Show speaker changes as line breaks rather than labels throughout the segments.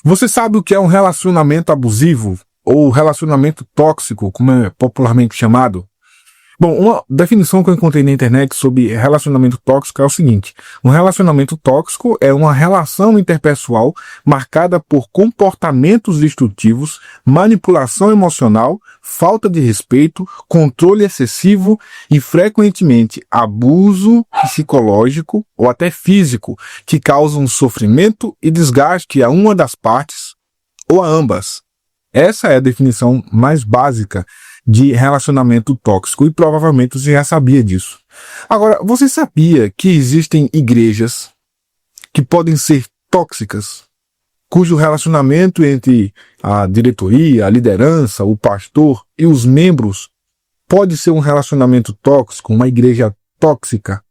Você sabe o que é um relacionamento abusivo ou relacionamento tóxico, como é popularmente chamado? Bom, uma definição que eu encontrei na internet sobre relacionamento tóxico é o seguinte: um relacionamento tóxico é uma relação interpessoal marcada por comportamentos destrutivos, manipulação emocional, falta de respeito, controle excessivo e, frequentemente, abuso psicológico ou até físico, que causam sofrimento e desgaste a uma das partes ou a ambas. Essa é a definição mais básica de relacionamento tóxico e provavelmente você já sabia disso. Agora, você sabia que existem igrejas que podem ser tóxicas, cujo relacionamento entre a diretoria, a liderança, o pastor e os membros pode ser um relacionamento tóxico, uma igreja tóxica?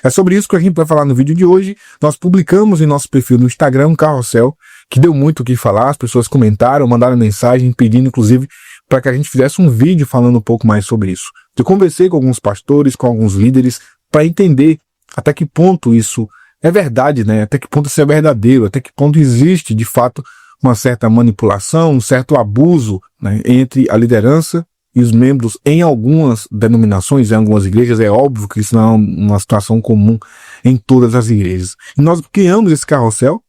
É sobre isso que a gente vai falar no vídeo de hoje. Nós publicamos em nosso perfil no Instagram um carrossel que deu muito o que falar, as pessoas comentaram, mandaram mensagem pedindo inclusive para que a gente fizesse um vídeo falando um pouco mais sobre isso. Eu conversei com alguns pastores, com alguns líderes, para entender até que ponto isso é verdade, né? Até que ponto isso é verdadeiro, até que ponto existe, de fato, uma certa manipulação, um certo abuso, né, entre a liderança e os membros em algumas denominações, em algumas igrejas. É óbvio que isso não é uma situação comum em todas as igrejas. E nós criamos esse carrossel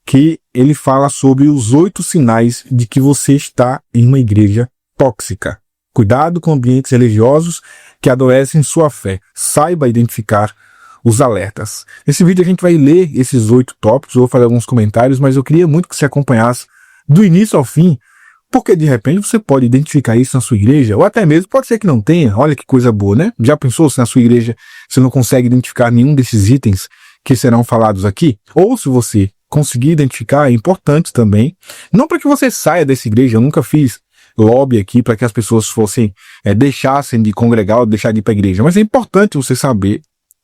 que ele fala sobre os 8 sinais de que você está em uma igreja tóxica. Cuidado com ambientes religiosos que adoecem sua fé. Saiba identificar os alertas. Nesse vídeo a gente vai ler esses 8 tópicos, eu vou fazer alguns comentários, mas eu queria muito que você acompanhasse do início ao fim, porque de repente você pode identificar isso na sua igreja, ou até mesmo pode ser que não tenha. Olha que coisa boa, né? Já pensou se na sua igreja você não consegue identificar nenhum desses itens que serão falados aqui? Ou se você conseguir identificar, é importante também, não para que você saia dessa igreja, eu nunca fiz lobby aqui para que as pessoas deixassem de congregar ou deixar de ir para a igreja, mas é importante você saber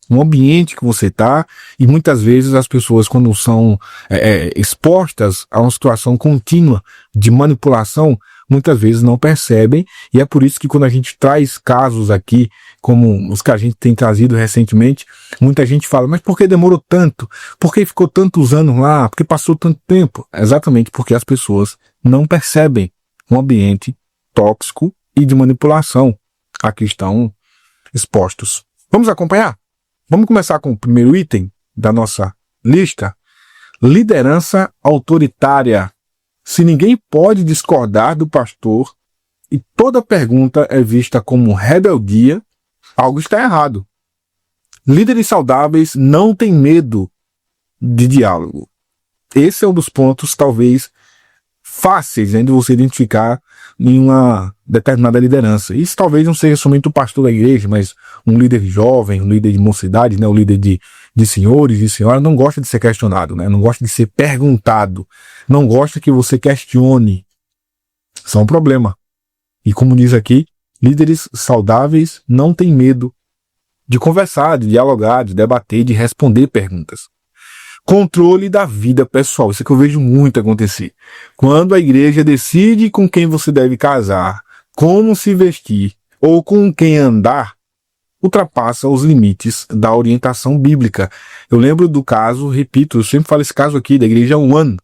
o ambiente que você está, e muitas vezes as pessoas, quando são expostas a uma situação contínua de manipulação, muitas vezes não percebem, e é por isso que quando a gente traz casos aqui, como os que a gente tem trazido recentemente, muita gente fala, mas por que demorou tanto? Por que ficou tantos anos lá? Por que passou tanto tempo? Exatamente porque as pessoas não percebem um ambiente tóxico e de manipulação a que estão expostos. Vamos acompanhar? Vamos começar com o primeiro item da nossa lista: liderança autoritária. Se ninguém pode discordar do pastor e toda pergunta é vista como rebeldia, algo está errado. Líderes saudáveis não têm medo de diálogo. Esse é um dos pontos, talvez, fáceis de você identificar em uma determinada liderança. Isso talvez não seja somente o pastor da igreja, mas um líder jovem, um líder de mocidade, né, um líder de senhores e senhoras, não gosta de ser questionado, né, não gosta de ser perguntado, não gosta que você questione. Isso é um problema. E como diz aqui, líderes saudáveis não têm medo de conversar, de dialogar, de debater, de responder perguntas. Controle da vida pessoal. Isso é que eu vejo muito acontecer. Quando a igreja decide com quem você deve casar, como se vestir ou com quem andar, ultrapassa os limites da orientação bíblica. Eu lembro do caso, repito, eu sempre falo esse caso aqui da Igreja One.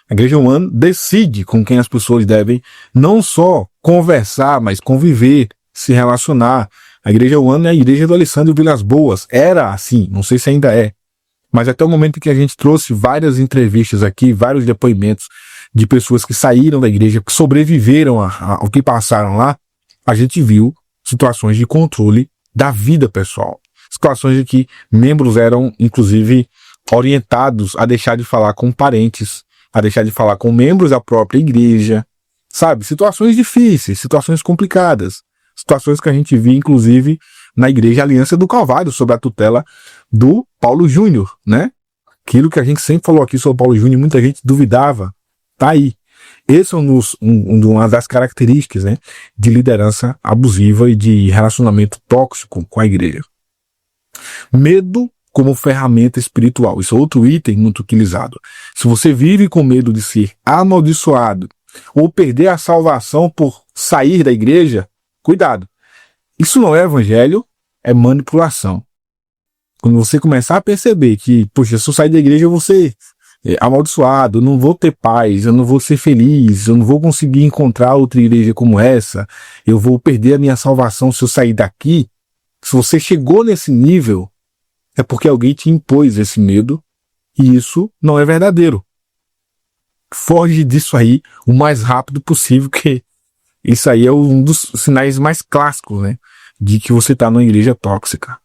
A Igreja One decide com quem as pessoas devem não só conversar, mas conviver, se relacionar. A Igreja One é a igreja do Alessandro Vilas Boas. Era assim, não sei se ainda é. Mas até o momento que a gente trouxe várias entrevistas aqui, vários depoimentos de pessoas que saíram da igreja, que sobreviveram ao que passaram lá, a gente viu situações de controle da vida pessoal. Situações de que membros eram, inclusive, orientados a deixar de falar com parentes, a deixar de falar com membros da própria igreja, sabe? Situações difíceis, situações complicadas. Situações que a gente viu, inclusive, na Igreja Aliança do Calvário, sob a tutela do Paulo Júnior, né? Aquilo que a gente sempre falou aqui sobre o Paulo Júnior, muita gente duvidava. Tá aí. Esse é uma das características, né, de liderança abusiva e de relacionamento tóxico com a igreja. Medo como ferramenta espiritual. Isso é outro item muito utilizado. Se você vive com medo de ser amaldiçoado ou perder a salvação por sair da igreja, cuidado. Isso não é evangelho, é manipulação. Quando você começar a perceber que, poxa, se eu sair da igreja, eu vou ser amaldiçoado, eu não vou ter paz, eu não vou ser feliz, eu não vou conseguir encontrar outra igreja como essa, eu vou perder a minha salvação se eu sair daqui. Se você chegou nesse nível, é porque alguém te impôs esse medo e isso não é verdadeiro. Foge disso aí o mais rápido possível, que isso aí é um dos sinais mais clássicos, né, de que você está numa igreja tóxica.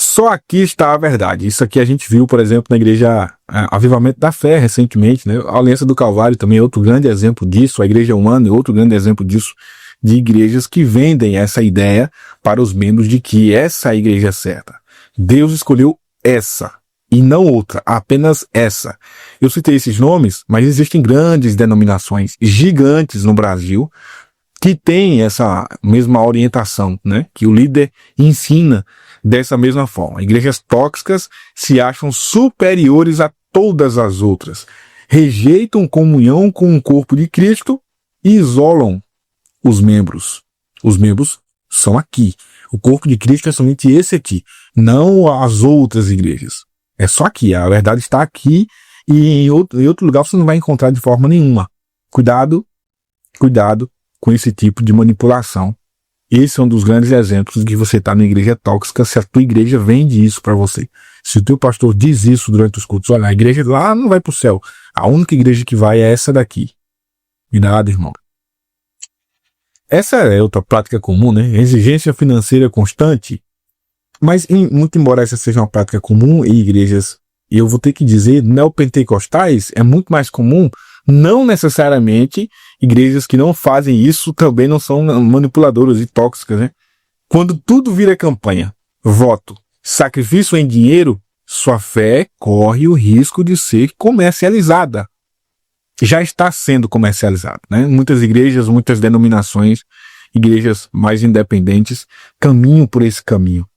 Só aqui está a verdade. Isso aqui a gente viu, por exemplo, na igreja Avivamento da Fé recentemente, né? A Aliança do Calvário também é outro grande exemplo disso. A Igreja Humana é outro grande exemplo disso, de igrejas que vendem essa ideia para os membros de que essa é a igreja certa. Deus escolheu essa e não outra, apenas essa. Eu citei esses nomes, mas existem grandes denominações gigantes no Brasil que têm essa mesma orientação, né? Que o líder ensina dessa mesma forma. Igrejas tóxicas se acham superiores a todas as outras, rejeitam comunhão com o corpo de Cristo e isolam os membros. Os membros são aqui. O corpo de Cristo é somente esse aqui, não as outras igrejas. É só aqui. A verdade está aqui e em outro lugar você não vai encontrar de forma nenhuma. Cuidado com esse tipo de manipulação. Esse é um dos grandes exemplos de que você está na igreja tóxica se a tua igreja vende isso para você. Se o teu pastor diz isso durante os cultos, olha, a igreja lá não vai para o céu. A única igreja que vai é essa daqui. Cuidado, irmão. Essa é outra prática comum, né? Exigência financeira constante. Mas, muito embora essa seja uma prática comum em igrejas, e eu vou ter que dizer, neopentecostais, é muito mais comum. Não necessariamente igrejas que não fazem isso também não são manipuladoras e tóxicas, né? Quando tudo vira campanha, voto, sacrifício em dinheiro, sua fé corre o risco de ser comercializada. Já está sendo comercializada, né? Muitas igrejas, muitas denominações, igrejas mais independentes, caminham por esse caminho,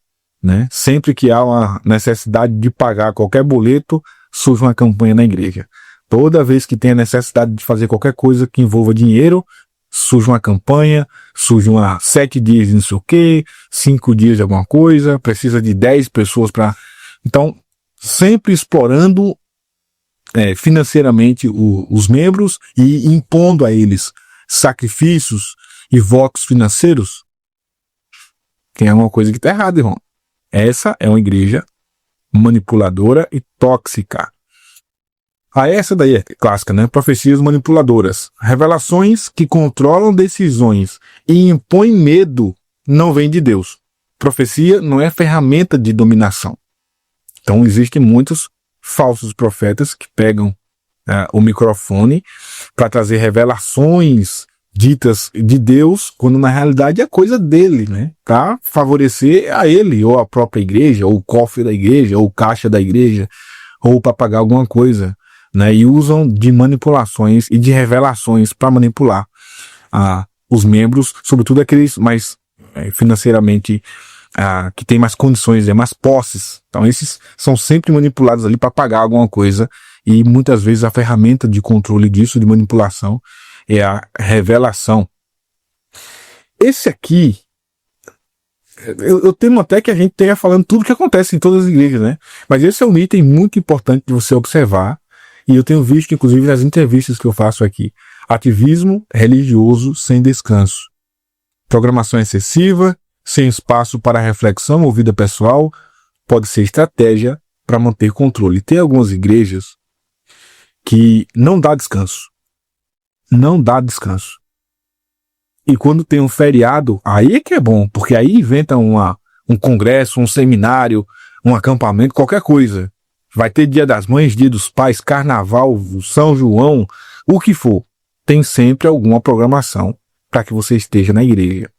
né? Sempre que há uma necessidade de pagar qualquer boleto, surge uma campanha na igreja. Toda vez que tem a necessidade de fazer qualquer coisa que envolva dinheiro, surge uma campanha, surge 7 dias de não sei o quê, 5 dias de alguma coisa, precisa de 10 pessoas para... Então, sempre explorando financeiramente os membros e impondo a eles sacrifícios e votos financeiros. Tem alguma coisa que está errada, irmão. Essa é uma igreja manipuladora e tóxica. Essa daí é clássica, né? Profecias manipuladoras. Revelações que controlam decisões e impõem medo não vêm de Deus. Profecia não é ferramenta de dominação. Então existem muitos falsos profetas que pegam o microfone para trazer revelações ditas de Deus, quando na realidade é coisa dele, né? Para favorecer a ele, ou a própria igreja, ou o cofre da igreja, ou o caixa da igreja, ou para pagar alguma coisa. Né, e usam de manipulações e de revelações para manipular os membros, sobretudo aqueles mais financeiramente que têm mais condições, mais posses. Então esses são sempre manipulados ali para pagar alguma coisa e muitas vezes a ferramenta de controle disso, de manipulação, é a revelação. Esse aqui, eu temo até que a gente tenha falando tudo que acontece em todas as igrejas, né? Mas esse é um item muito importante de você observar. E eu tenho visto, inclusive, nas entrevistas que eu faço aqui, ativismo religioso sem descanso. Programação excessiva, sem espaço para reflexão ou vida pessoal, pode ser estratégia para manter controle. Tem algumas igrejas que não dá descanso. Não dá descanso. E quando tem um feriado, aí é que é bom, porque aí inventa um congresso, um seminário, um acampamento, qualquer coisa. Vai ter Dia das Mães, Dia dos Pais, Carnaval, São João, o que for. Tem sempre alguma programação para que você esteja na igreja.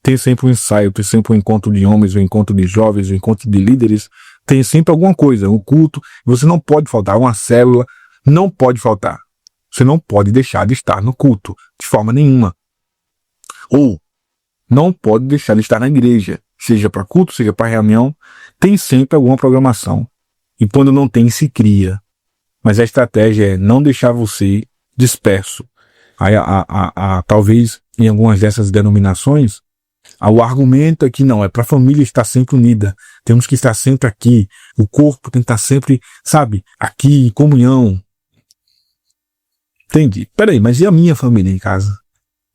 Tem sempre um ensaio, tem sempre um encontro de homens, um encontro de jovens, um encontro de líderes. Tem sempre alguma coisa, um culto. Você não pode faltar, uma célula, não pode faltar. Você não pode deixar de estar no culto, de forma nenhuma. Ou não pode deixar de estar na igreja, seja para culto, seja para reunião. Tem sempre alguma programação. E quando não tem, se cria. Mas a estratégia é não deixar você disperso. Talvez em algumas dessas denominações, O argumento é que não, é para a família estar sempre unida. Temos que estar sempre aqui. O corpo tem que estar sempre, sabe, aqui, em comunhão. Entendi. Peraí, mas e a minha família em casa?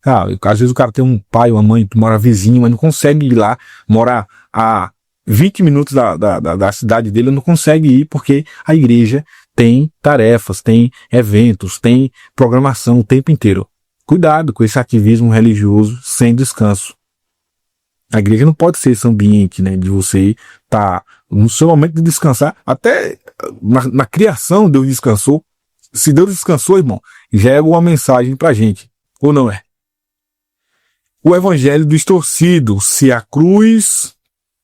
Às vezes o cara tem um pai ou uma mãe que mora vizinho, mas não consegue ir lá, mora a 20 minutos da cidade dele, não consegue ir porque a igreja tem tarefas, tem eventos, tem programação o tempo inteiro. Cuidado com esse ativismo religioso sem descanso. A igreja não pode ser esse ambiente, né, de você estar no seu momento de descansar. Até na criação Deus descansou. Se Deus descansou, irmão, já é uma mensagem pra gente. Ou não é? O evangelho distorcido, se a cruz,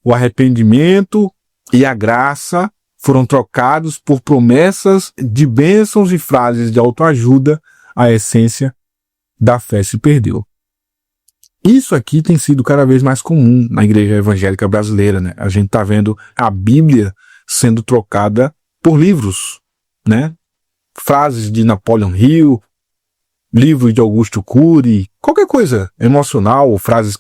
o arrependimento e a graça foram trocados por promessas de bênçãos e frases de autoajuda, a essência da fé se perdeu. Isso aqui tem sido cada vez mais comum na igreja evangélica brasileira, né? A gente tá vendo a Bíblia sendo trocada por livros, né? Frases de Napoleon Hill, livros de Augusto Cury, qualquer coisa emocional, ou frases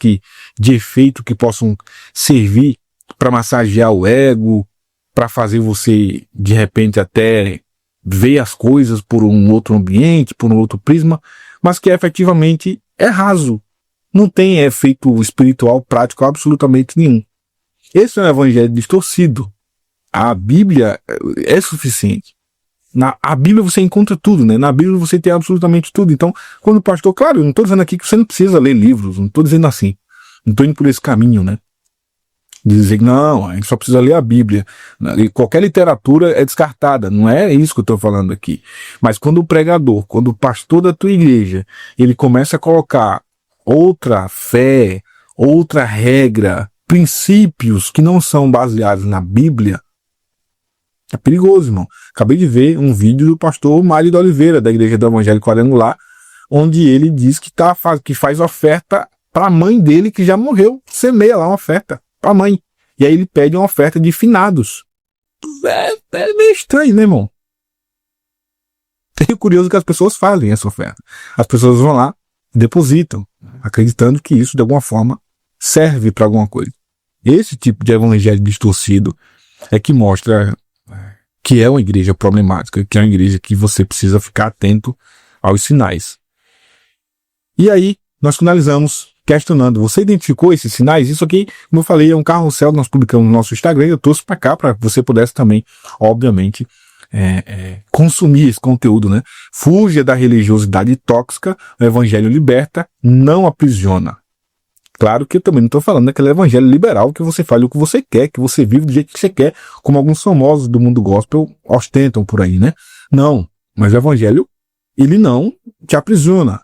de efeito que possam servir para massagear o ego, para fazer você, de repente, até ver as coisas por um outro ambiente, por um outro prisma, mas que efetivamente é raso. Não tem efeito espiritual prático absolutamente nenhum. Esse é um evangelho distorcido. A Bíblia é suficiente. A Bíblia você encontra tudo, né? Na Bíblia você tem absolutamente tudo. Então, quando o pastor, claro, eu não estou dizendo aqui que você não precisa ler livros, não estou dizendo assim. Não estou indo por esse caminho, né? De dizer que não, a gente só precisa ler a Bíblia. E qualquer literatura é descartada. Não é isso que eu estou falando aqui. Mas quando o pregador, quando o pastor da tua igreja, ele começa a colocar outra fé, outra regra, princípios que não são baseados na Bíblia, é perigoso, irmão. Acabei de ver um vídeo do pastor Mário de Oliveira, da Igreja do Evangelho Quadrangular, onde ele diz que faz oferta para a mãe dele que já morreu. Semeia lá uma oferta para a mãe. E aí ele pede uma oferta de finados. É meio estranho, né, irmão? É curioso que as pessoas fazem essa oferta. As pessoas vão lá, depositam, acreditando que isso de alguma forma serve para alguma coisa. Esse tipo de evangelho distorcido é que mostra que é uma igreja problemática, que é uma igreja que você precisa ficar atento aos sinais. E aí, nós finalizamos questionando, você identificou esses sinais? Isso aqui, como eu falei, é um carrossel que nós publicamos no nosso Instagram, e eu trouxe para cá para que você pudesse também, obviamente, consumir esse conteúdo, né? Fuja da religiosidade tóxica, o evangelho liberta, não aprisiona. Claro que eu também não estou falando daquele evangelho liberal que você fale o que você quer, que você vive do jeito que você quer, como alguns famosos do mundo gospel ostentam por aí, né? Não, mas o evangelho, ele não te aprisiona,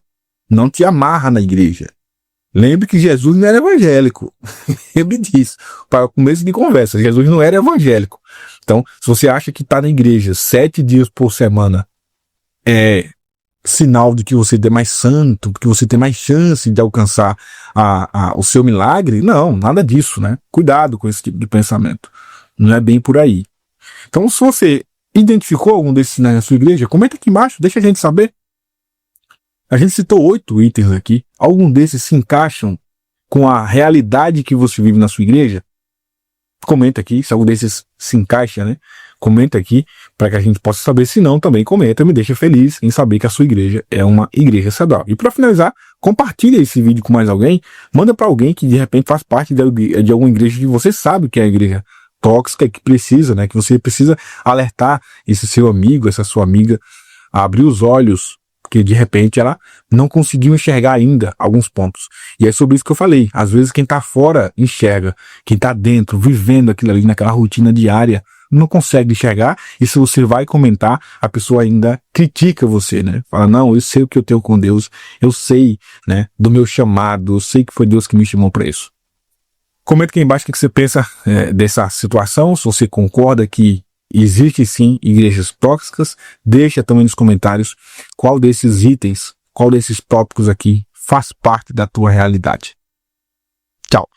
não te amarra na igreja. Lembre que Jesus não era evangélico. Lembre disso. Para o começo de conversa, Jesus não era evangélico. Então, se você acha que está na igreja 7 dias por semana é sinal de que você é mais santo, que você tem mais chance de alcançar o seu milagre, não, nada disso, né? Cuidado com esse tipo de pensamento. Não é bem por aí. Então, se você identificou algum desses sinais na sua igreja, comenta aqui embaixo, deixa a gente saber. A gente citou 8 itens aqui. Algum desses se encaixam com a realidade que você vive na sua igreja? Comenta aqui, se algum desses se encaixa, né? Comenta aqui, para que a gente possa saber. Se não, também comenta, me deixa feliz em saber que a sua igreja é uma igreja saudável. E para finalizar, compartilha esse vídeo com mais alguém, manda para alguém que de repente faz parte de alguma igreja que você sabe que é a igreja tóxica, que precisa, né? Que você precisa alertar esse seu amigo, essa sua amiga, a abrir os olhos, porque de repente ela não conseguiu enxergar ainda alguns pontos. E é sobre isso que eu falei. Às vezes quem está fora enxerga, quem está dentro, vivendo aquilo ali naquela rotina diária, não consegue enxergar, e se você vai comentar, a pessoa ainda critica você, né? Fala, não, eu sei o que eu tenho com Deus, eu sei, né, do meu chamado, eu sei que foi Deus que me chamou para isso. Comenta aqui embaixo o que você pensa dessa situação, se você concorda que existe sim igrejas tóxicas. Deixa também nos comentários qual desses itens, qual desses tópicos aqui faz parte da tua realidade. Tchau.